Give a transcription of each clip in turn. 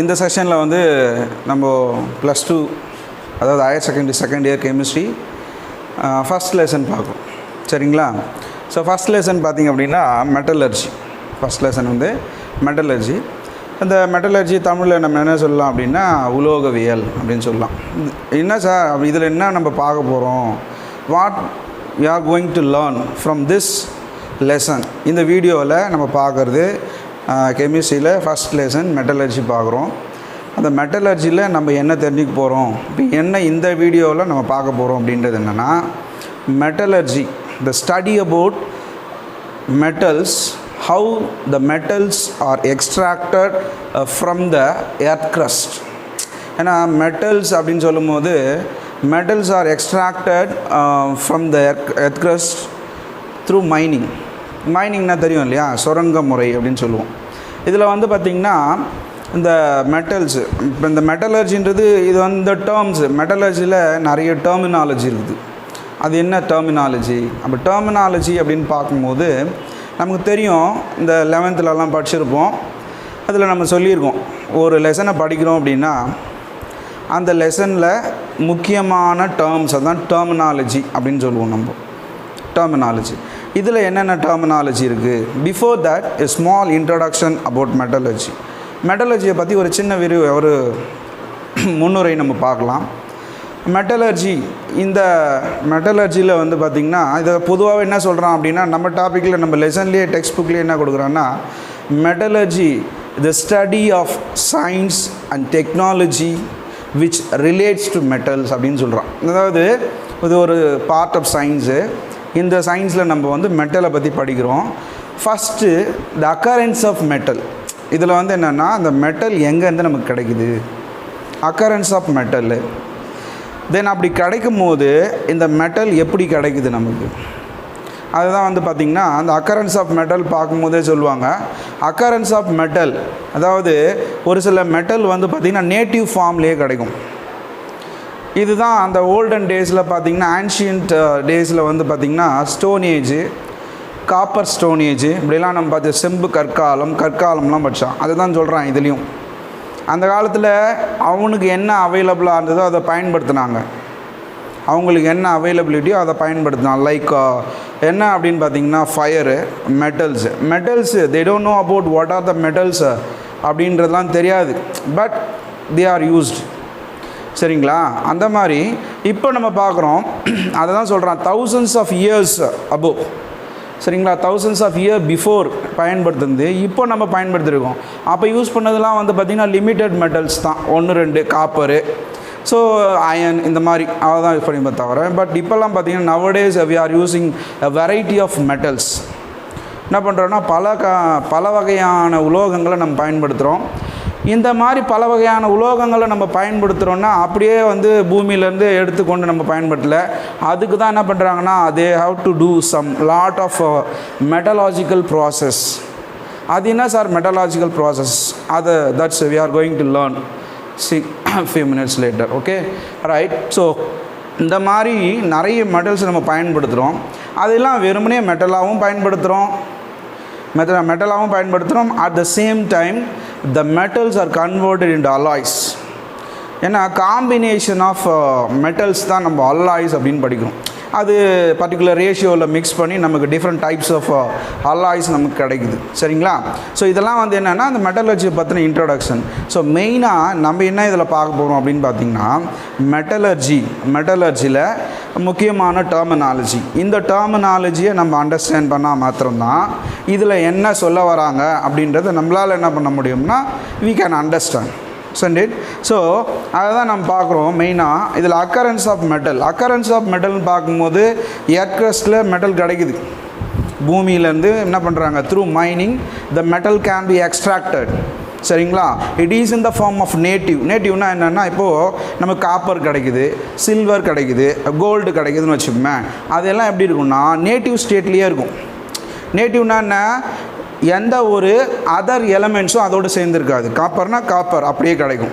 இந்த செஷனில் வந்து நம்ம +2 அதாவது higher secondary second year chemistry first lesson பார்க்குறோம். சரிங்களா? ஸோ ஃபஸ்ட் லெசன் பார்த்திங்க அப்படின்னா மெட்டலர்ஜி. ஃபஸ்ட் லெசன் வந்து மெட்டலர்ஜி. அந்த மெட்டலர்ஜி தமிழில் நம்ம என்ன சொல்லலாம் அப்படின்னா உலோகவியல் அப்படின்னு சொல்லலாம். என்ன சார் இதில் என்ன நம்ம பார்க்க போகிறோம், what we are going to learn from this lesson. இந்த வீடியோவில் நம்ம பார்க்குறது கெமிஸ்ட்ரியில் ஃபஸ்ட் லெசன் மெட்டலர்ஜி பார்க்குறோம். அந்த மெட்டலர்ஜியில் நம்ம என்ன தெரிஞ்சுக்க போகிறோம், இப்போ என்ன இந்த வீடியோவில் நம்ம பார்க்க போகிறோம் அப்படின்றது என்னென்னா metallurgy, the study about metals, how the metals are extracted from the earth crust. ஏன்னா மெட்டல்ஸ் அப்படின்னு சொல்லும் போது metals are extracted from the earth crust through mining. மைனிங்னா தெரியும் இல்லையா, சுரங்க முறை அப்படின்னு சொல்லுவோம். இதில் வந்து பார்த்திங்கன்னா இந்த மெட்டல்ஸு, இப்போ இந்த மெட்டலர்ஜின்றது இது வந்து டேர்ம்ஸு, மெட்டலர்ஜியில் நிறைய டெர்மினாலஜி இருக்குது. அது என்ன டெர்மினாலஜி, அப்போ டெர்மினாலஜி அப்படின்னு பார்க்கும்போது நமக்கு தெரியும், இந்த 11th படிச்சிருப்போம். அதில் நம்ம சொல்லியிருக்கோம், ஒரு லெசனை படிக்கிறோம் அப்படின்னா அந்த லெசனில் முக்கியமான டேர்ம்ஸ் அதான் டெர்மினாலஜி அப்படின்னு சொல்லுவோம். நம்ம டெர்மினாலஜி இதில் என்னென்ன டெர்மினாலஜி இருக்குது. Before that a small introduction about metallurgy. மெட்டலர்ஜியை பற்றி ஒரு சின்ன ஒரு முன்னுரை நம்ம பார்க்கலாம். மெட்டலர்ஜி, இந்த மெட்டலர்ஜியில் வந்து பார்த்திங்கன்னா இதை பொதுவாக என்ன சொல்கிறான் அப்படின்னா நம்ம டாப்பிக்கில் நம்ம லெசன்லேயே டெக்ஸ்ட் புக்லேயே என்ன கொடுக்குறான்னா metallurgy the study of science and technology which relates to metals அப்படின்னு சொல்கிறான். அதாவது இது ஒரு பார்ட் ஆஃப் சயின்ஸு. இந்த சயின்ஸில் நம்ம வந்து மெட்டலை பற்றி படிக்கிறோம். First the occurrence of metal. இதில் வந்து என்னென்னா அந்த மெட்டல் எங்கேருந்து நமக்கு கிடைக்குது, அக்கரன்ஸ் ஆஃப் மெட்டலு. தென் அப்படி கிடைக்கும் போது இந்த மெட்டல் எப்படி கிடைக்குது நமக்கு, அதுதான் வந்து பார்த்திங்கன்னா அந்த அக்கரன்ஸ் ஆஃப் மெட்டல் பார்க்கும்போதே சொல்லுவாங்க. அக்கரன்ஸ் ஆஃப் மெட்டல் அதாவது ஒரு சில மெட்டல் வந்து பார்த்திங்கன்னா நேட்டிவ் ஃபார்ம்லேயே கிடைக்கும். இதுதான் அந்த ஓல்டன் டேஸில் பார்த்திங்கன்னா ஆன்ஷியன்ட் டேஸில் வந்து பார்த்திங்கன்னா stone age, copper stone age இப்படிலாம் நம்ம பார்த்து செம்பு கற்காலம்லாம் படித்தோம். அதுதான் சொல்கிறான் இதுலேயும். அந்த காலத்தில் அவனுக்கு என்ன அவைலபிளாக இருந்ததோ அதை பயன்படுத்தினாங்க. அவங்களுக்கு என்ன அவைலபிலிட்டியோ அதை பயன்படுத்தினாங்க. லைக் என்ன அப்படின்னு பார்த்தீங்கன்னா fire, metals they don't know about what are the metals அப்படின்றதுலாம் தெரியாது, பட் தே ஆர் யூஸ்டு. சரிங்களா? அந்த மாதிரி இப்போ நம்ம பார்க்குறோம், அதை தான் சொல்கிறான் thousands of years above. சரிங்களா? thousands of years பிஃபோர் பயன்படுத்துறது இப்போ நம்ம பயன்படுத்திருக்கோம். அப்போ யூஸ் பண்ணதெல்லாம் வந்து பார்த்திங்கன்னா லிமிட்டட் மெட்டல்ஸ் தான், 1-2 காப்பரு, ஸோ அயன், இந்த மாதிரி அதை தான் யூஸ் பண்ணி தவிர. பட் இப்போல்லாம் பார்த்திங்கன்னா nowadays we are using a variety of metals. என்ன பண்ணுறோன்னா பல வகையான உலோகங்களை நம்ம பயன்படுத்துகிறோம். இந்த மாதிரி பல வகையான உலோகங்களை நம்ம பயன்படுத்துகிறோன்னா அப்படியே வந்து பூமியிலேருந்து எடுத்துக்கொண்டு நம்ம பயன்படுத்தலை. அதுக்கு தான் என்ன பண்ணுறாங்கன்னா they have to do some lot of metallurgical process. அது என்ன சார் மெட்டலாஜிக்கல் ப்ராசஸ், அது that's we are going to learn few minutes later. okay, right? So இந்த மாதிரி நிறைய மெட்டல்ஸ் நம்ம பயன்படுத்துகிறோம். அதெல்லாம் வெறுமனே மெட்டலாகவும் பயன்படுத்துகிறோம். At the same time the metals are converted into alloys. ஏன்னா காம்பினேஷன் ஆஃப் மெட்டல்ஸ் தான் நம்ம அல்லாய்ஸ் அப்படின்னு படிக்கிறோம். அது பர்டிகுலர் ரேஷியோவில் மிக்ஸ் பண்ணி நமக்கு டிஃப்ரெண்ட் டைப்ஸ் ஆஃப் அல்லாய்ஸ் நமக்கு கிடைக்குது. சரிங்களா? ஸோ இதெல்லாம் வந்து என்னென்னா அந்த மெட்டலர்ஜி பற்றின இன்ட்ரடக்ஷன். ஸோ மெயினாக நம்ம என்ன இதில் பார்க்க போகிறோம் அப்படின்னு பார்த்திங்கன்னா மெட்டலர்ஜியில் முக்கியமான டெர்மினாலஜி. இந்த டெர்மினாலஜியை நம்ம அண்டர்ஸ்டாண்ட் பண்ணால் மாத்திரம்தான் இதில் என்ன சொல்ல வராங்க அப்படின்றத நம்மளால் என்ன பண்ண முடியும்னா we can understand. ஸோ அதை தான் நம்ம பார்க்குறோம். மெயினாக இதில் அக்கரன்ஸ் ஆஃப் மெட்டல்னு பார்க்கும்போது எர்த் க்ரஸ்ட்டில் மெட்டல் கிடைக்குது. பூமியிலேருந்து என்ன பண்ணுறாங்க, through mining the metal can be extracted. சரிங்களா? It is in the form of நேட்டிவ்னா என்னென்னா இப்போது நமக்கு காப்பர் கிடைக்குது, சில்வர் கிடைக்குது, கோல்டு கிடைக்குதுன்னு வச்சுக்கோமே. அதெல்லாம் எப்படி இருக்குன்னா நேட்டிவ் ஸ்டேட்லேயே இருக்கும். நேட்டிவ்னா என்ன, எந்த ஒரு அதர் எலமெண்ட்ஸும் அதோடு சேர்ந்துருக்காது. காப்பர்னா காப்பர் அப்படியே கிடைக்கும்,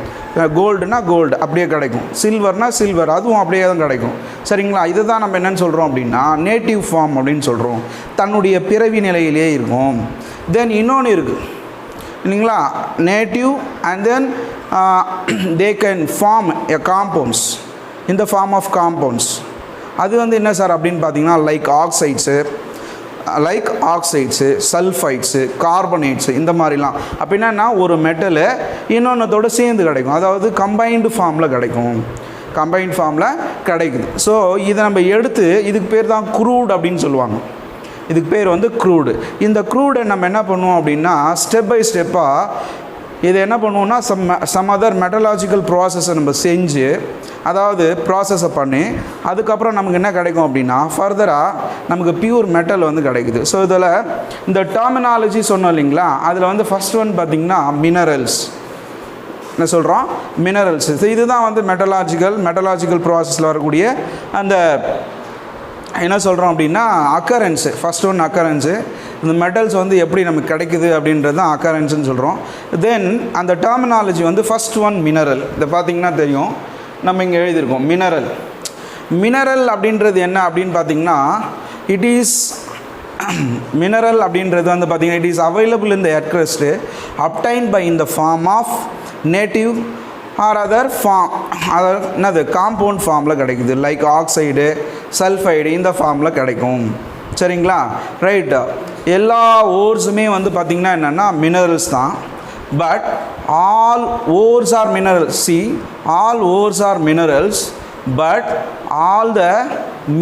கோல்டுனா கோல்டு அப்படியே கிடைக்கும், சில்வர்னா சில்வர் அதுவும் அப்படியே தான் கிடைக்கும். சரிங்களா? இதுதான் நம்ம என்னென்னு சொல்கிறோம் அப்படின்னா நேட்டிவ் ஃபார்ம் அப்படின்னு சொல்கிறோம். தன்னுடைய பிறவி நிலையிலே இருக்கும். தென் இன்னொன்று இருக்குது, இல்லைங்களா, native and then they can form a compounds in the form of compounds. அது வந்து என்ன சார் அப்படின்னு பார்த்தீங்கன்னா லைக் ஆக்சைட்ஸு சல்ஃபைட்ஸு கார்பனேட்ஸு இந்த மாதிரிலாம். அப்போ என்னென்னா ஒரு மெட்டலு இன்னொன்றத்தோடு சேர்ந்து கிடைக்கும், அதாவது கம்பைன்டு ஃபார்மில் கிடைக்குது. ஸோ இதை நம்ம எடுத்து இதுக்கு பேர் தான் க்ரூட் அப்படின்னு சொல்லுவாங்க. இதுக்கு பேர் வந்து க்ரூடு. இந்த க்ரூடை நம்ம என்ன பண்ணுவோம் அப்படின்னா ஸ்டெப் பை ஸ்டெப்பாக இது என்ன பண்ணுவோம்னா சம் அதர் மெட்டலாஜிக்கல் ப்ராசஸை நம்ம செஞ்சு, அதாவது ப்ராசஸை பண்ணி அதுக்கப்புறம் நமக்கு என்ன கிடைக்கும் அப்படின்னா ஃபர்தராக நமக்கு பியூர் மெட்டல் வந்து கிடைக்குது. ஸோ இதில் இந்த டெர்மினாலஜி சொன்னோம் இல்லைங்களா, அதில் வந்து ஃபஸ்ட் ஒன் பார்த்திங்கன்னா மினரல்ஸ். என்ன சொல்கிறோம்? மினரல்ஸ். இதுதான் வந்து மெட்டலாஜிக்கல் ப்ராசஸில் வரக்கூடிய அந்த என்ன சொல்கிறோம் அப்படின்னா அக்கரன்ஸு. First one அக்கரன்ஸு. இந்த மெட்டல்ஸ் வந்து எப்படி நமக்கு கிடைக்குது அப்படின்றது தான் அக்கரன்ஸுன்னு சொல்கிறோம். தென் அந்த டெர்மினாலஜி வந்து ஃபஸ்ட் ஒன் மினரல். இதை பார்த்திங்கன்னா தெரியும், நம்ம இங்கே எழுதியிருக்கோம் மினரல் அப்படின்றது என்ன அப்படின்னு பார்த்திங்கன்னா இட் இஸ் மினரல் அப்படின்றது வந்து பார்த்திங்கன்னா it is available in the earth crust obtained by in the form of native or other form, அதாவது என்னது காம்பவுண்ட் ஃபார்மில் கிடைக்குது. லைக் ஆக்சைடு சல்ஃபைடு இந்த ஃபார்மில் கிடைக்கும். சரிங்களா, ரைட்டு. எல்லா ஓர்ஸுமே வந்து பார்த்திங்கன்னா என்னென்னா மினரல்ஸ் தான். But all ores are minerals. All ores are minerals but all the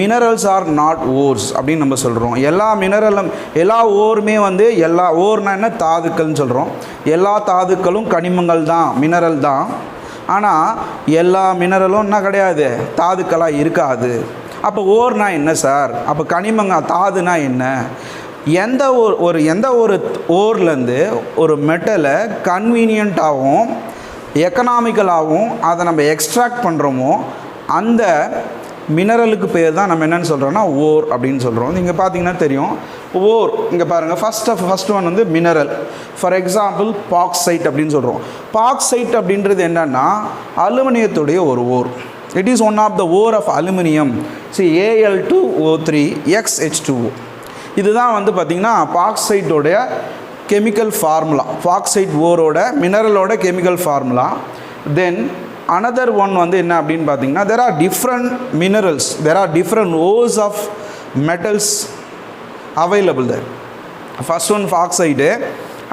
minerals are not ores அப்படின்னு நம்ம சொல்கிறோம். எல்லா ஓருமே வந்து எல்லா ஓர்னா என்ன தாதுக்கள்னு சொல்கிறோம். எல்லா தாதுக்களும் கனிமங்கள் தான், மினரல் தான். ஆனால் எல்லா மினரலும் என்ன கிடையாது, தாதுக்களாக இருக்காது. அப்போ ஓர்னா என்ன சார்? அப்போ கனிமங்க தாதுனா என்ன? எந்த ஒரு ஓர்லேருந்து ஒரு மெட்டலை கன்வீனியண்ட்டாகவும் எக்கனாமிக்கலாகவும் அதை நம்ம எக்ஸ்ட்ராக்ட் பண்ணுறோமோ அந்த மினரலுக்கு பேர் தான் நம்ம என்னென்னு சொல்கிறோன்னா ஓர் அப்படின்னு சொல்கிறோம். நீங்கள் பார்த்தீங்கன்னா தெரியும் ஓர். இங்கே பாருங்கள், ஃபஸ்ட் ஒன் வந்து மினரல். ஃபார் எக்ஸாம்பிள் பாக்சைட் அப்படின்னு சொல்கிறோம். பாக்சைட் அப்படின்றது என்னென்னா அலுமினியத்துடைய ஒரு ore. It is one of the ore of aluminium. Al2O3 XH2O. இதுதான் வந்து பார்த்திங்கன்னா பாக்சைட்டோடைய கெமிக்கல் ஃபார்முலா. பாக்சைட் ஓரோட மினரலோட chemical formula. Then another one வந்து என்ன அப்படின்னு பார்த்தீங்கன்னா there are different minerals, there are different ores of metals available there. First one oxide,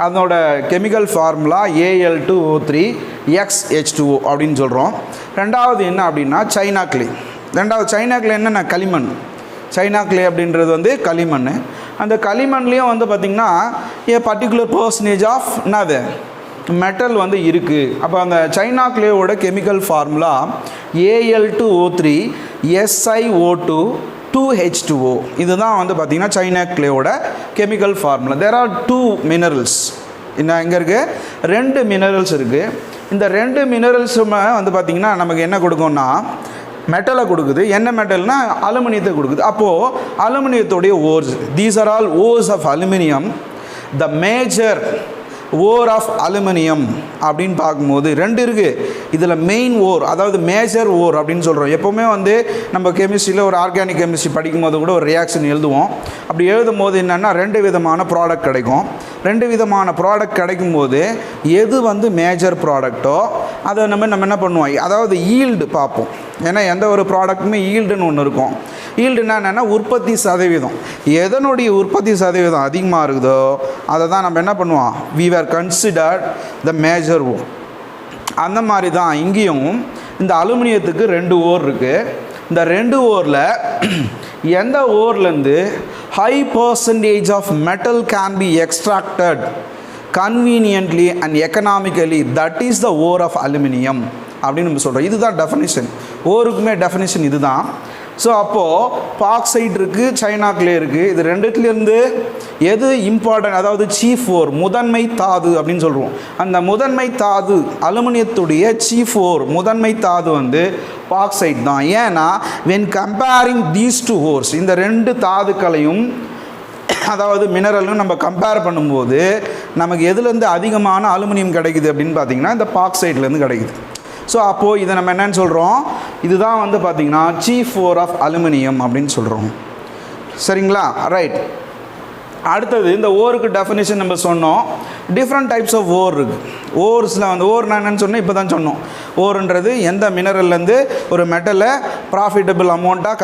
அதனோட கெமிக்கல் ஃபார்முலா Al2O3 XH2O அப்படின்னு சொல்கிறோம். ரெண்டாவது என்ன அப்படின்னா சைனா கிளே. சைனா கிளே என்னென்ன களிமண். சைனா கிளே அப்படின்றது வந்து களிமண். அந்த களிமண்லேயும் வந்து பார்த்திங்கன்னா பர்டிகுலர் பர்சன்டேஜ் ஆஃப் என்னது மெட்டல் வந்து இருக்குது. அப்போ அந்த சைனா கிளேவோட chemical formula Al2O3 SiO2 2H2O. இதுதான் வந்து பார்த்திங்கன்னா சைனா கிளேவோட chemical formula. There are 2 minerals. இன்னும் எங்கே இருக்குது? 2 மினரல்ஸ் இருக்குது. இந்த 2 மினரல்ஸுமே வந்து பார்த்திங்கன்னா நமக்கு என்ன கொடுக்கும்னா மெட்டலை கொடுக்குது. என்ன மெட்டல்னா அலுமினியத்தை கொடுக்குது. அப்போது அலுமினியத்துடைய ores, these are all ores of aluminium. The major ore of aluminium அப்படின்னு பார்க்கும்போது 2 இருக்குது. இதில் மெயின் ஓர், அதாவது மேஜர் ஓர் அப்படின்னு சொல்கிறோம். எப்போவுமே வந்து நம்ம கெமிஸ்ட்ரியில் ஒரு ஆர்கானிக் கெமிஸ்ட்ரி படிக்கும்போது கூட ஒரு ரியாக்ஷன் எழுதுவோம். அப்படி எழுதும் போது என்னென்னா 2 விதமான ப்ராடக்ட் கிடைக்கும். 2 விதமான ப்ராடக்ட் கிடைக்கும்போது எது வந்து மேஜர் ப்ராடக்டோ அதை நம்ம என்ன பண்ணுவோம், அதாவது ஈல்டு பார்ப்போம். ஏன்னா எந்த ஒரு ப்ராடக்ட்டுமே ஈல்டுன்னு ஒன்று இருக்கும். ஈல்டுனா என்னென்னா உற்பத்தி சதவீதம். எதனுடைய உற்பத்தி சதவீதம் அதிகமாக இருக்குதோ அதை தான் நம்ம என்ன பண்ணுவோம், we were considered the major ore. அந்த மாதிரி தான் இங்கேயும் இந்த அலுமினியத்துக்கு 2 ஓர் இருக்குது. இந்த 2 ஓரில் எந்த ஓர்லேருந்து high percentage of metal can be extracted conveniently and economically, that is the ore of aluminium அப்படின்னு நம்ம சொல்கிறோம். இதுதான் டெஃபினிஷன். ஓருக்குமே டெஃபினிஷன் இதுதான். ஸோ அப்போது பாக்சைட் இருக்குது, சைனா கிளே இருக்குது. இது 2த்துலேருந்து எது இம்பார்ட்டன்ட், அதாவது சீஃப் ஓர், முதன்மை தாது அப்படின்னு சொல்கிறோம். அந்த முதன்மை தாது அலுமினியத்துடைய சீஃப் ஓர், முதன்மை தாது வந்து பாக்சைட் தான். ஏன்னா when comparing these 2 ores, இந்த 2 தாதுக்களையும் அதாவது மினரலும் நம்ம கம்பேர் பண்ணும்போது நமக்கு எதுலேருந்து அதிகமான அலுமினியம் கிடைக்குது அப்படின்னு பார்த்திங்கன்னா இந்த பாக்சைட்லேருந்து கிடைக்குது. ஸோ அப்போது இதை நம்ம என்னென்னு சொல்கிறோம், இதுதான் வந்து பார்த்திங்கன்னா சீஃப் ஓர் ஆஃப் அலுமினியம் அப்படின்னு சொல்கிறோம். சரிங்களா, ரைட். அடுத்தது இந்த ஓருக்கு டெஃபினிஷன் நம்ம சொன்னோம். டிஃப்ரெண்ட் டைப்ஸ் ஆஃப் ஓர் இருக்குது. ஓர்ஸில் வந்து ஓர் நான் என்னென்னு சொன்னேன் இப்போ தான் சொன்னோம். ஓருன்றது எந்த மினரல்லேருந்து ஒரு மெட்டலை ப்ராஃபிட்டபிள் அமௌண்ட்டாக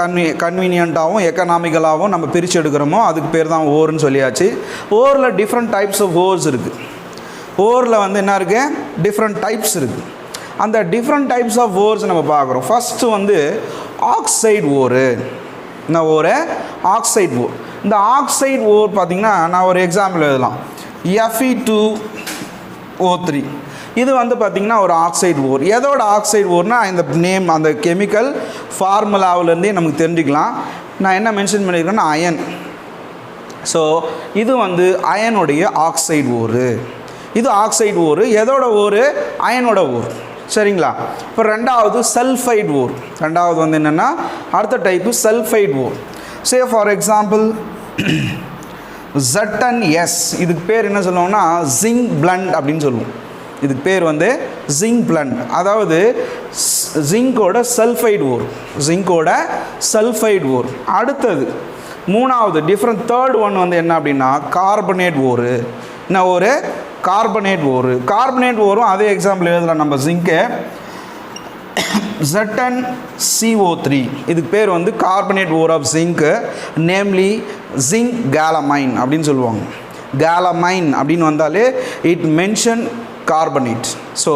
கன்வீனியண்ட்டாகவும் எக்கனாமிக்கலாகவும் நம்ம பிரித்து எடுக்கிறோமோ அதுக்கு பேர் தான் ஓர்னு சொல்லியாச்சு. ஓரில் டிஃப்ரெண்ட் டைப்ஸ் ஆஃப் ஓர்ஸ் இருக்குது. ஓரில் வந்து என்ன இருக்குது, டிஃப்ரெண்ட் டைப்ஸ் இருக்குது. அந்த டிஃப்ரெண்ட் டைப்ஸ் ஆஃப் ஓர்ஸ் நம்ம பார்க்குறோம். ஃபஸ்ட்டு வந்து ஆக்சைடு ஓரு. என்ன ஓர்? ஆக்சைடு ஓர். இந்த ஆக்சைடு ஓர் பார்த்திங்கன்னா நான் ஒரு எக்ஸாம்பிள் எழுதலாம். Fe2O3 இது வந்து பார்த்திங்கன்னா ஒரு ஆக்சைடு ஓர். எதோட ஆக்சைடு ஓர்னால் இந்த நேம் அந்த கெமிக்கல் ஃபார்முலாவிலேருந்தே நமக்கு தெரிஞ்சுக்கலாம். நான் என்ன மென்ஷன் பண்ணியிருக்கேன்னா அயன். ஸோ இது வந்து அயனுடைய ஆக்சைடு ஓர். இது ஆக்சைடு ஓர். எதோட ஓர்? அயனோட ஓர். சரிங்களா? இப்போ ரெண்டாவது சல்ஃபைடு ஓர். ரெண்டாவது வந்து என்னென்னா அடுத்த type sulphide ore. Say for example ZnS, இதுக்கு பேர் என்ன சொல்லுவோம்னா ஜிங்க் பிளண்ட் அப்படின்னு சொல்லுவோம். இதுக்கு பேர் வந்து ஜிங்க் பிளண்ட். அதாவது ஜிங்கோட சல்ஃபைடு ஓர். ஜிங்கோட சல்ஃபைடு ஓர். அடுத்தது மூணாவது டிஃப்ரெண்ட் தேர்ட் ஒன் வந்து என்ன அப்படின்னா கார்பனேட் ஓர். என்ன ஒரு கார்பனேட் ஓர். கார்பனேட் ஓரும் அதே எக்ஸாம்பிள் எழுதலாம் நம்ம. ஜிங்க்கு ZnCO3 இதுக்கு பேர் வந்து carbonate ore of zinc, namely zinc calamine அப்படின்னு சொல்லுவாங்க. கேலமைன் அப்படின்னு வந்தாலே இட் மென்ஷன் கார்பனேட். ஸோ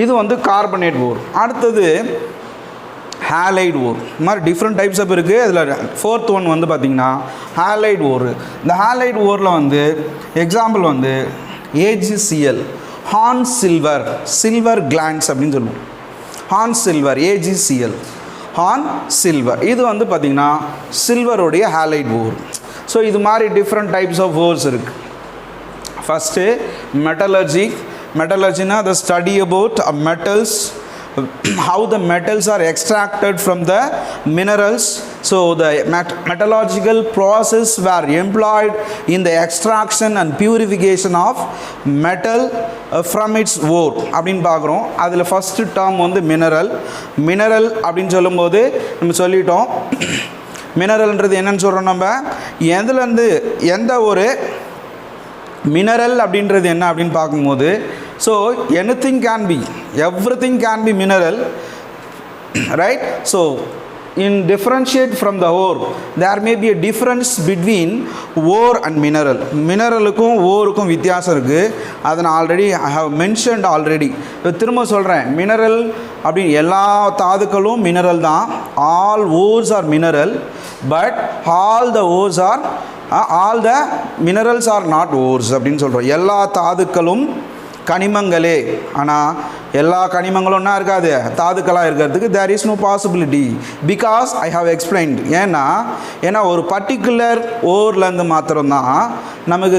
இது வந்து கார்பனேட் ஓர். அடுத்தது ஹேலைடு ஓர். இது மாதிரி டிஃப்ரெண்ட் டைப்ஸ் ஆஃப் இருக்குது. அதில் ஃபோர்த் ஒன் வந்து பார்த்திங்கன்னா ஹேலைடு ஓர். இந்த ஹேலைடு ஓரில் வந்து எக்ஸாம்பிள் வந்து AgCl, horn silver, silver glance அப்படின்னு சொல்லுவோம். Horn silver, AgCl, horn silver. இது வந்து பார்த்திங்கன்னா சில்வருடைய ஹேலைடு ஓர். ஸோ இது மாதிரி டிஃப்ரெண்ட் டைப்ஸ் ஆஃப் ஓர்ஸ் இருக்குது. First metallurgy. மெட்டலர்ஜினா the study about metals, how the metals are extracted from the minerals. So the metallurgical process were employed in the extraction and purification of metal from its ore அப்படின்னு பார்க்குறோம். அதில் first term வந்து mineral. Mineral அப்படின்னு சொல்லும்போது நம்ம சொல்லிட்டோம், மினரல்ன்றது என்னன்னு சொல்கிறோம் நம்ம, எதுலேருந்து எந்த ஒரு மினரல் அப்படின்றது என்ன அப்படின்னு பார்க்கும்போது, so anything can be, everything can be mineral, right? So in differentiate from the ore, there may be a difference between ore and mineral. மினரலுக்கும் ஓருக்கும் வித்தியாசம் இருக்குது. அதை நான் already I have mentioned already. திரும்ப சொல்கிறேன், மினரல் அப்படின்னு எல்லா தாதுக்களும் மினரல் தான். All ores are mineral, but all the ores are all the minerals are not ores அப்படின்னு சொல்கிறோம். எல்லா தாதுக்களும் கனிமங்களே, ஆனால் எல்லா கனிமங்களும் என்ன இருக்காது, தாதுக்களாக இருக்கிறதுக்கு there is no possibility, because I have explained. ஏன்னா ஒரு பர்டிகுலர் ஓர்லேருந்து மாத்திரம்தான் நமக்கு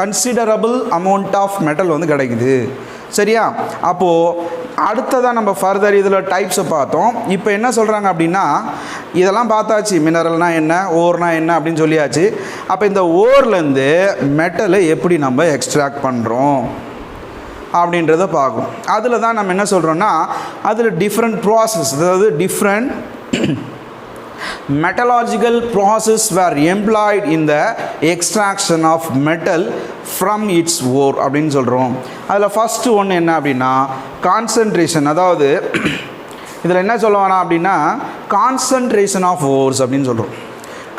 கன்சிடரபிள் அமௌண்ட் ஆஃப் மெட்டல் வந்து கிடைக்குது. சரியா? அப்போது அடுத்ததாக நம்ம ஃபர்தர் இதில் டைப்ஸை பார்த்தோம். இப்போ என்ன சொல்கிறாங்க அப்படின்னா, இதெல்லாம் பார்த்தாச்சு, மினரல்னால் என்ன, ஓர்னால் என்ன அப்படின்னு சொல்லியாச்சு. அப்போ இந்த ஓர்லேருந்து மெட்டலை எப்படி நம்ம எக்ஸ்ட்ராக்ட் பண்ணுறோம் அப்படின்றத பார்க்கும். அதில் தான் நம்ம என்ன சொல்கிறோன்னா, அதில் டிஃப்ரெண்ட் ப்ராசஸ், அதாவது different metallurgical process were employed in the extraction of metal from its ore அப்படின்னு சொல்கிறோம். அதில் ஃபஸ்ட்டு ஒன்று என்ன அப்படின்னா கான்சன்ட்ரேஷன். அதாவது இதில் என்ன சொல்லுவானா அப்படின்னா கான்சன்ட்ரேஷன் ஆஃப் ஓர்ஸ் அப்படின்னு சொல்கிறோம்.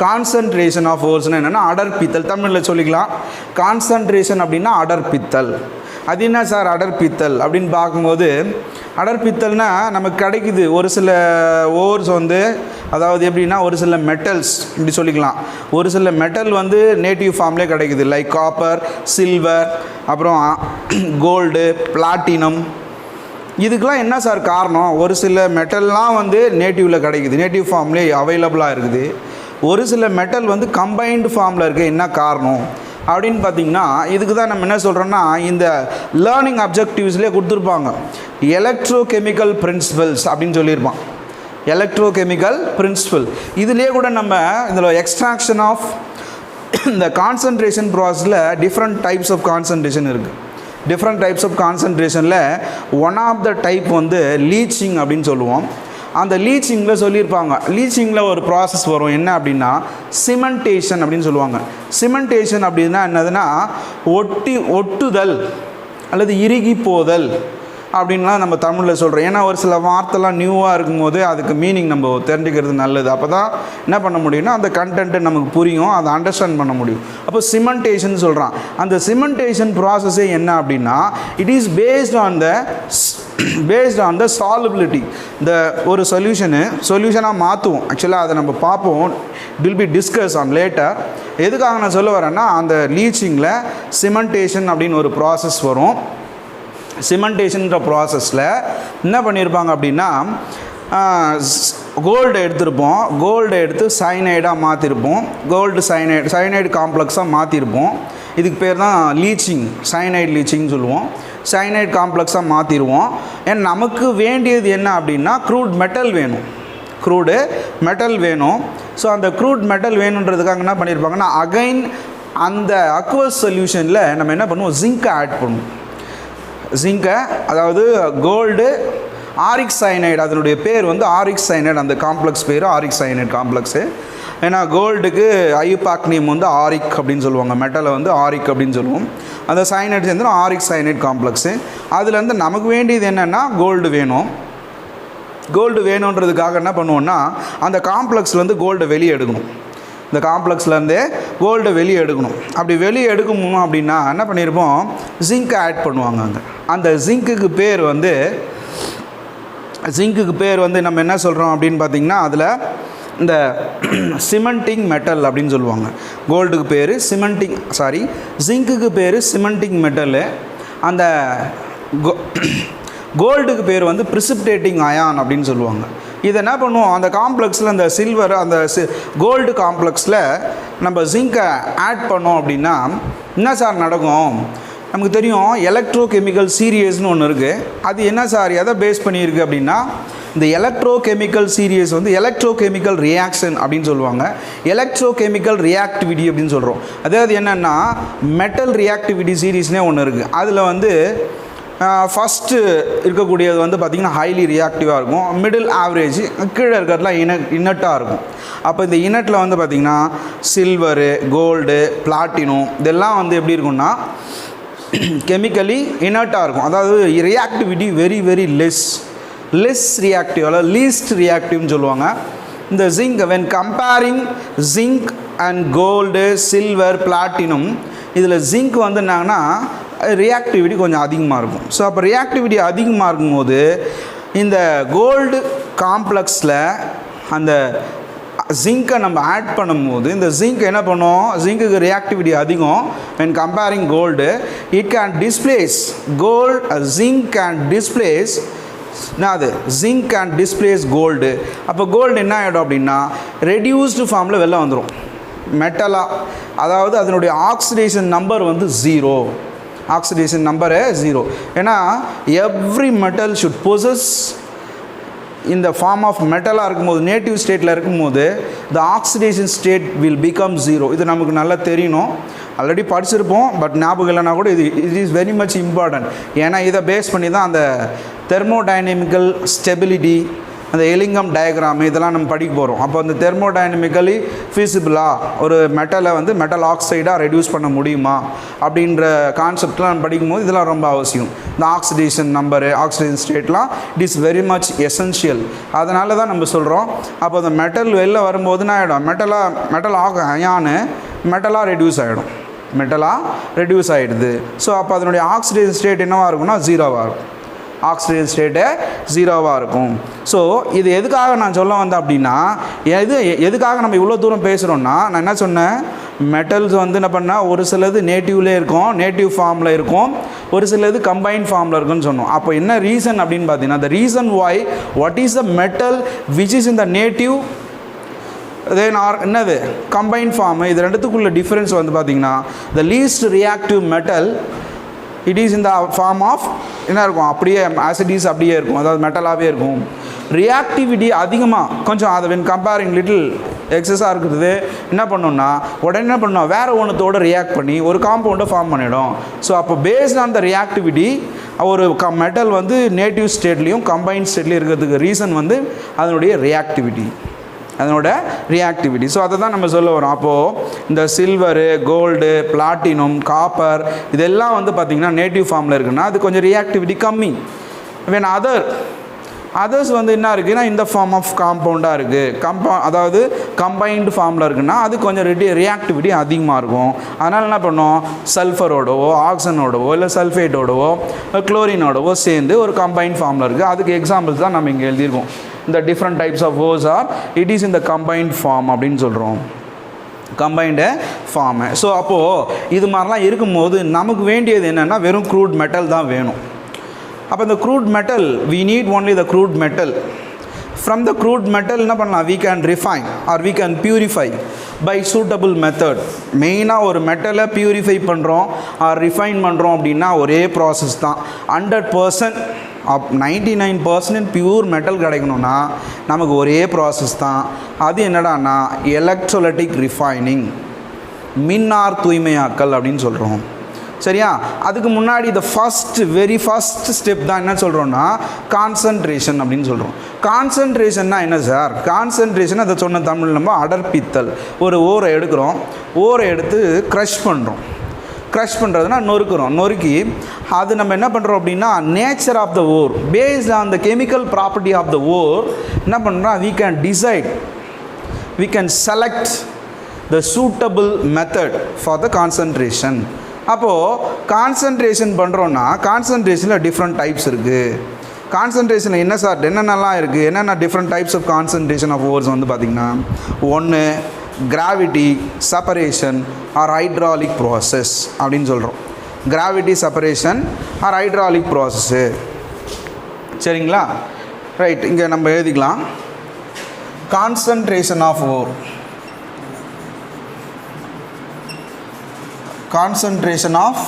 கான்சன்ட்ரேஷன் ஆஃப் ஓர்ஸ்னால் என்னென்னா அடர்ப்பித்தல், தமிழில் சொல்லிக்கலாம். கான்சன்ட்ரேஷன் அப்படின்னா அடர்ப்பித்தல். அது என்ன சார் அடர்ப்பித்தல் அப்படின்னு பார்க்கும்போது, அடர்ப்பித்தல்னா நமக்கு கிடைக்குது ஒரு சில ஓர்ஸ் வந்து, அதாவது எப்படின்னா ஒரு சில மெட்டல்ஸ் இப்படி சொல்லிக்கலாம். ஒரு சில மெட்டல் வந்து நேட்டிவ் ஃபார்ம்லேயே கிடைக்குது, லைக் காப்பர், சில்வர், அப்புறம் கோல்டு, பிளாட்டினம். இதுக்கெலாம் என்ன சார் காரணம்? ஒரு சில மெட்டல்லாம் வந்து நேட்டிவில் கிடைக்குது, நேட்டிவ் ஃபார்ம்லேயே அவைலபிளாக இருக்குது. ஒரு சில மெட்டல் வந்து கம்பைன்டு ஃபார்மில் இருக்குது. என்ன காரணம் அப்படின்னு பார்த்திங்கன்னா, இதுக்கு தான் நம்ம என்ன சொல்கிறோன்னா, இந்த லேர்னிங் அப்ஜெக்டிவ்ஸ்லேயே கொடுத்துருப்பாங்க, எலக்ட்ரோகெமிக்கல் பிரின்சிபல்ஸ் அப்படின்னு சொல்லியிருப்பான். எலக்ட்ரோகெமிக்கல் பிரின்சிபல் இதுலேயே கூட நம்ம இதில் எக்ஸ்ட்ராக்ஷன் ஆஃப் இந்த கான்சன்ட்ரேஷன் ப்ராசஸில் டிஃப்ரெண்ட் டைப்ஸ் ஆஃப் கான்சன்ட்ரேஷன் இருக்குது. டிஃப்ரெண்ட் டைப்ஸ் ஆஃப் கான்சன்ட்ரேஷனில் ஒன் ஆஃப் த டைப் வந்து லீச்சிங் அப்படின்னு சொல்லுவோம். அந்த லீச்சிங்கில் சொல்லியிருப்பாங்க. லீச்சிங்கில் ஒரு ப்ராசஸ் வரும், என்ன அப்படின்னா சிமெண்டேஷன் அப்படின்னு சொல்லுவாங்க. சிமெண்டேஷன் அப்படின்னா என்னதுன்னா ஒட்டுதல் அல்லது இறுகி போதல் அப்படின்லாம் நம்ம தமிழில் சொல்கிறோம். ஏன்னா ஒரு சில வார்த்தைலாம் நியூவாக இருக்கும்போது அதுக்கு மீனிங் நம்ம தெரிஞ்சுக்கிறது நல்லது. அப்போ தான் என்ன பண்ண முடியும்னா அந்த கண்டென்ட்டு நமக்கு புரியும், அதை அண்டர்ஸ்டாண்ட் பண்ண முடியும். அப்போ சிமெண்டேஷன் சொல்கிறான். அந்த சிமெண்டேஷன் ப்ராசஸே என்ன அப்படின்னா it is based on the solubility. இந்த ஒரு சொல்யூஷனாக மாற்றுவோம். ஆக்சுவலாக அதை நம்ம பார்ப்போம், will be discuss on later. எதுக்காக நான் சொல்ல வரேன்னா அந்த லீச்சிங்கில் சிமெண்டேஷன் அப்படின்னு ஒரு ப்ராசஸ் வரும். சிமெண்டேஷன்ற ப்ராசஸில் என்ன பண்ணியிருப்பாங்க அப்படின்னா கோல்டு எடுத்திருப்போம், கோல்டு எடுத்து சைனைடாக மாற்றிருப்போம், கோல்டு சைனைடு காம்ப்ளெக்ஸாக மாற்றிருப்போம். இதுக்கு பேர் தான் லீச்சிங், சைனைடு லீச்சிங்னு சொல்லுவோம். சைனைடு காம்ப்ளெக்ஸாக மாற்றிடுவோம். ஏன்னா நமக்கு வேண்டியது என்ன அப்படின்னா க்ரூட் மெட்டல் வேணும், க்ரூடு மெட்டல் வேணும். ஸோ அந்த க்ரூட் மெட்டல் வேணுன்றதுக்காக என்ன பண்ணியிருப்பாங்கன்னா அகைன் அந்த அக்வஸ் சொல்யூஷனில் நம்ம என்ன பண்ணுவோம், ஜிங்கை ஆட் பண்ணுவோம். ஜிங்கை, அதாவது கோல்டு ஆரிக் சைனைடு, அதனுடைய பேர் வந்து ஆரிக் சைனைடு, அந்த காம்ப்ளெக்ஸ் பேர் ஆரிக் சைனைடு காம்ப்ளெக்ஸு. ஏன்னா கோல்டுக்கு ஐயூபாக் நேம் வந்து ஆரிக் அப்படின்னு சொல்லுவாங்க, மெட்டலை வந்து ஆரிக் அப்படின்னு சொல்லுவோம். அந்த சைனைடு சேர்ந்து ஆரிக் சைனைடு காம்ப்ளெக்ஸு. அதுலேருந்து நமக்கு வேண்டியது என்னென்னா கோல்டு வேணும். கோல்டு வேணுன்றதுக்காக என்ன பண்ணுவோன்னா அந்த காம்ப்ளெக்ஸ்லேருந்து கோல்டை வெளியே எடுக்கணும். இந்த காம்ப்ளெக்ஸ்லேருந்தே கோல்டை வெளியே எடுக்கணும். அப்படி வெளியே எடுக்கணும் அப்படின்னா என்ன பண்ணியிருப்போம், ஜிங்க்கை ஆட் பண்ணுவாங்க அங்கே. அந்த ஜிங்க்குக்கு பேர் வந்து நம்ம என்ன சொல்கிறோம் அப்படின்னு பார்த்திங்கன்னா அதில் இந்த சிமெண்டிங் மெட்டல் அப்படின்னு சொல்லுவாங்க. கோல்டுக்கு பேர் ஜிங்க்குக்கு பேர் சிமெண்டிங் மெட்டலு. அந்த கோல்டுக்கு பேர் வந்து ப்ரிசிபிடேட்டிங் அயான் அப்படின்னு சொல்லுவாங்க. இதை என்ன பண்ணுவோம், அந்த காம்ப்ளெக்ஸில் அந்த சில்வர் அந்த கோல்டு காம்ப்ளெக்ஸில் நம்ம ஜிங்கை ஆட் பண்ணோம் அப்படின்னா என்ன சார் நடக்கும், நமக்கு தெரியும் எலக்ட்ரோ கெமிக்கல் சீரியஸ்னு ஒன்று இருக்குது. அது என்ன சார் எதை பேஸ் பண்ணியிருக்கு அப்படின்னா இந்த எலக்ட்ரோ கெமிக்கல் சீரியஸ் வந்து எலக்ட்ரோ கெமிக்கல் ரியாக்ஷன் அப்படின்னு சொல்லுவாங்க. எலக்ட்ரோ கெமிக்கல் ரியாக்டிவிட்டி அப்படின்னு சொல்கிறோம். அதாவது என்னென்னா மெட்டல் ரியாக்டிவிட்டி சீரீஸ்னே ஒன்று இருக்குது. அதில் வந்து ஃபஸ்ட்டு இருக்கக்கூடியது வந்து பார்த்திங்கன்னா ஹைலி ரியாக்டிவாக இருக்கும், மிடில் ஆவரேஜ், கீழே இருக்கிறதுலாம் இன்னட்டாக இருக்கும். அப்போ இந்த இன்னட்டில் வந்து பார்த்திங்கன்னா சில்வரு, கோல்டு, பிளாட்டினம் இதெல்லாம் வந்து எப்படி இருக்கும்னா கெமிக்கலி இன்னட்டாக இருக்கும். அதாவது reactivity very very less reactive, அதாவது லீஸ்ட் ரியாக்டிவ்னு சொல்லுவாங்க. இந்த zinc when comparing zinc and gold, silver, platinum, இதில் ஜிங்க் வந்து என்னாங்கன்னா ரியாக்டிவிட்டி கொஞ்சம் அதிகமாக இருக்கும். ஸோ அப்போ ரியாக்டிவிட்டி அதிகமாக இருக்கும்போது இந்த கோல்டு காம்ப்ளெக்ஸில் அந்த ஜிங்கை நம்ம ஆட் பண்ணும்போது இந்த ஜிங்க் என்ன பண்ணும், ஜிங்க்குக்கு ரியாக்டிவிட்டி அதிகம். When comparing gold it can displace zinc can displace zinc can displace gold. அப்போ கோல்டு என்ன ஆகிடும் அப்படின்னா ரெடியூஸ்டு ஃபார்மில் வெளில வந்துடும் மெட்டலாக. அதாவது அதனுடைய ஆக்சிடேஷன் நம்பர் வந்து 0, ஆக்சிடேஷன் நம்பரு 0. ஏன்னா எவ்ரி மெட்டல் ஷுட் பொசஸ் இந்த ஃபார்ம் ஆஃப் மெட்டலாக இருக்கும்போது, நேட்டிவ் ஸ்டேட்டில் இருக்கும்போது த ஆக்சிடேஷன் ஸ்டேட் வில் பிகம் 0. இது நமக்கு நல்லா தெரியணும், ஆல்ரெடி படிச்சிருப்போம், பட் ஞாபகம் இல்லைனா கூட it is very much important. ஏன்னா இதை பேஸ் பண்ணி தான் அந்த தெர்மோடைனமிக்கல் ஸ்டெபிலிட்டி, அந்த எலிங்கம் டயக்ராம் இதெல்லாம் நம்ம படிக்க போகிறோம். அப்போ அந்த தெர்மோடைனமிக்கலி ஃபீஸிபிளாக ஒரு மெட்டலை வந்து மெட்டல் ஆக்சைடாக ரெடியூஸ் பண்ண முடியுமா அப்படின்ற கான்செப்ட்லாம் நம்ம படிக்கும்போது இதெல்லாம் ரொம்ப அவசியம். இந்த ஆக்சிடேஷன் நம்பரு, ஆக்சிடேஷன் ஸ்டேட்லாம் it is very much essential. அதனால தான் நம்ம சொல்கிறோம். அப்போ அந்த மெட்டல் வெளில வரும்போது என்ன ஆகிடும், மெட்டல் அயானு மெட்டலாக ரெடியூஸ் ஆகிடுது. ஸோ அப்போ அதனுடைய ஆக்சிடேஷன் ஸ்டேட் என்னவாக இருக்கும்னா 0வாக இருக்கும், ஆக்சிடேஷன் ஸ்டேட்டு 0வாக இருக்கும். ஸோ இது எதுக்காக நான் சொல்ல வந்தேன் அப்படின்னா எதுக்காக நம்ம இவ்வளோ தூரம் பேசுகிறோன்னா, நான் என்ன சொன்னேன், மெட்டல்ஸ் வந்து என்ன பண்ணால் ஒரு சிலது நேட்டிவ்லேயே இருக்கும், நேட்டிவ் ஃபார்மில் இருக்கும், ஒரு சிலது கம்பைன் ஃபார்மில் இருக்குன்னு சொன்னோம். அப்போ என்ன ரீசன் அப்படின்னு பார்த்தீங்கன்னா, the reason why what is the metal which is in the native then or என்னது கம்பைன் ஃபார்ம், இது ரெண்டுத்துக்குள்ள டிஃப்ரென்ஸ் வந்து பார்த்திங்கன்னா the least reactive metal it is இந்த ஃபார்ம் ஆஃப் என்ன இருக்கும், அப்படியே ஆசிடிஸ் அப்படியே இருக்கும், அதாவது மெட்டலாகவே இருக்கும். ரியாக்டிவிட்டி அதிகமாக கொஞ்சம் அதை வென் கம்பேரிங் லிட்டில் எக்ஸஸாக இருக்குது என்ன பண்ணோம்னா உடனே என்ன பண்ணோம், வேறு ஒன்றத்தோடு ரியாக்ட் பண்ணி ஒரு காம்பவுண்டை ஃபார்ம் பண்ணிடும். ஸோ அப்போ பேஸ்ட் ஆன் த ரியாக்டிவிட்டி ஒரு மெட்டல் வந்து நேட்டிவ் ஸ்டேட்லேயும் கம்பைன்ட் ஸ்டேட்லேயும் இருக்கிறதுக்கு ரீசன் வந்து அதனுடைய ரியாக்டிவிட்டி. ஸோ அதை தான் நம்ம சொல்ல வரோம். அப்போது இந்த சில்வரு, கோல்டு, பிளாட்டினம், காப்பர் இதெல்லாம் வந்து பார்த்திங்கன்னா நேட்டிவ் ஃபார்மில் இருக்குன்னா அது கொஞ்சம் ரியாக்டிவிட்டி கம்மி. when அதர்ஸ் வந்து என்ன இருக்குதுன்னா இந்த ஃபார்ம் ஆஃப் காம்பவுண்டாக இருக்குது, அதாவது கம்பைன்டு ஃபார்மில் இருக்குன்னா அது கொஞ்சம் ரியாக்டிவிட்டி அதிகமாக இருக்கும். அதனால் என்ன பண்ணோம், சல்ஃபரோடவோ ஆக்சனோடவோ இல்லை சல்ஃபேட்டோடவோ குளோரினோடவோ சேர்ந்து ஒரு கம்பைன்ட் ஃபார்மில் இருக்குது. அதுக்கு எக்ஸாம்பிள்ஸ் தான் நம்ம இங்கே எழுதியிருக்கோம். இந்த different types of ores or it is இந்த கம்பைன்ட் ஃபார்ம் அப்படின்னு சொல்கிறோம், கம்பைன்டு ஃபார்மு. ஸோ அப்போது இது மாதிரிலாம் இருக்கும்போது நமக்கு வேண்டியது என்னென்னா வெறும் க்ரூட் மெட்டல் தான் வேணும். அப்போ இந்த crude metal we need only the crude metal. From the crude metal என்ன பண்ணலாம், we can refine or we can purify by suitable method. மெயினாக ஒரு மெட்டலை பியூரிஃபை பண்ணுறோம் ஆர் ரிஃபைன் பண்ணுறோம் அப்படின்னா ஒரே ப்ராசஸ் தான். 100% 99% பியூர் மெட்டல் கிடைக்கணும்னா நமக்கு ஒரே ப்ராசஸ் தான். அது என்னடான்னா எலக்ட்ரோலைட்டிக் ரிஃபைனிங், மின்னார் தூய்மையாக்கல் அப்படின்னு சொல்கிறோம். சரியா? அதுக்கு முன்னாடி இந்த வெரி ஃபஸ்ட் ஸ்டெப் தான் என்ன சொல்கிறோன்னா கான்சன்ட்ரேஷன் அப்படின்னு சொல்கிறோம். கான்சன்ட்ரேஷன்னா என்ன சார்? கான்சன்ட்ரேஷன் அதை சொன்ன தமிழ் நம்ம அடர்ப்பித்தல். ஒரு ஓரை எடுக்கிறோம், ஓரை எடுத்து க்ரஷ் பண்ணுறோம். க்ரஷ் பண்ணுறதுனா நொறுக்கி அது நம்ம என்ன பண்ணுறோம் அப்படின்னா nature of the ore based on the chemical property of the ore என்ன பண்ணுறோம், we can select the suitable method for the concentration. அப்போது கான்சன்ட்ரேஷன் பண்ணுறோன்னா கான்சன்ட்ரேஷனில் டிஃப்ரெண்ட் டைப்ஸ் இருக்குது. கான்சன்ட்ரேஷனில் என்ன சார் என்னென்னலாம் இருக்குது, என்னென்ன different types of concentration of ores வந்து பார்த்திங்கன்னா, ஒன்று gravity separation or hydraulic process அப்படின்னு சொல்கிறோம். Gravity separation or hydraulic process. சரிங்களா? ரைட், இங்கே நம்ம எழுதிக்கலாம் concentration of ore. Concentration of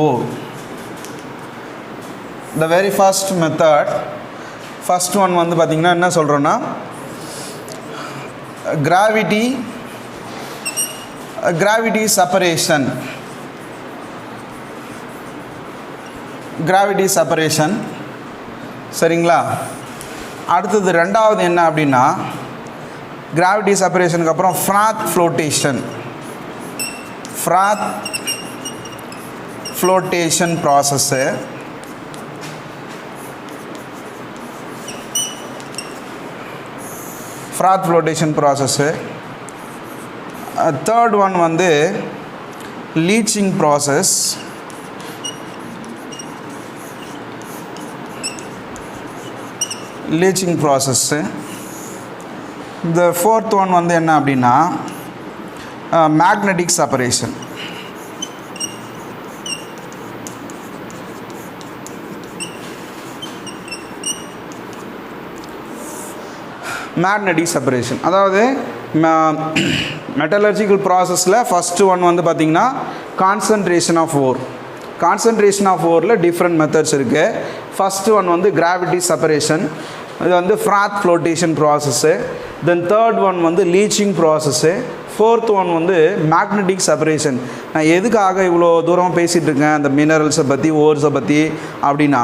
ore. The very first method, first one வந்து பார்த்தீங்கன்னா என்ன சொல்கிறோன்னா gravity separation. சரிங்களா? அடுத்தது ரெண்டாவது என்ன அப்படின்னா கிராவிட்டி செப்பரேஷனுக்கு அப்புறம் froth flotation process. Third one வந்து லீச்சிங் ப்ராசஸ். இந்த ஃபோர்த் ஒன் வந்து என்ன அப்படின்னா மேக்னெட்டிக் செப்பரேஷன். அதாவது மெட்டலர்ஜிக்கல் ப்ராசஸில் ஃபஸ்ட்டு ஒன் வந்து பார்த்திங்கன்னா கான்சன்ட்ரேஷன் ஆஃப் ஓரில் டிஃப்ரெண்ட் மெத்தட்ஸ் இருக்குது. ஃபஸ்ட்டு ஒன் வந்து கிராவிட்டி செப்பரேஷன், இது வந்து froth flotation process. Then third one வந்து லீச்சிங் ப்ராசஸ்ஸு. ஃபோர்த் ஒன் வந்து மேக்னெட்டிக் செப்பரேஷன். நான் எதுக்காக இவ்வளோ தூரம் பேசிகிட்டு இருக்கேன் அந்த மினரல்ஸை பற்றி, ஓர்ஸை பற்றி அப்படின்னா,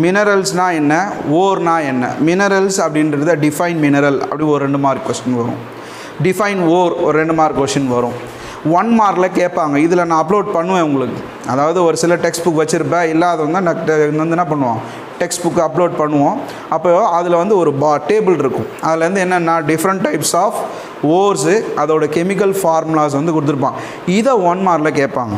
மினரல்ஸ்னால் என்ன, ஓர்னா என்ன? மினரல்ஸ் அப்படின்றத டிஃபைன் மினரல் அப்படி ஒரு 2 மார்க் கொஸ்டின் வரும். டிஃபைன் ஓர் ஒரு 2 மார்க் கொஸ்டின் வரும். 1 மார்க்கில் கேட்பாங்க. இதில் நான் அப்லோட் பண்ணுவேன் உங்களுக்கு. அதாவது ஒரு சில டெக்ஸ்ட் புக் வச்சுருப்பேன், இல்லாதவங்க வந்து என்ன பண்ணுவோம், டெக்ஸ்ட் புக்கு அப்லோட் பண்ணுவோம். அப்போ அதில் வந்து ஒரு டேபிள் இருக்கும். அதுலேருந்து என்னென்னா டிஃப்ரெண்ட் டைப்ஸ் ஆஃப் ஓர்ஸு அதோட கெமிக்கல் ஃபார்முலாஸ் வந்து கொடுத்துருப்பான். இதை 1 மார்க்கில் கேட்பாங்க.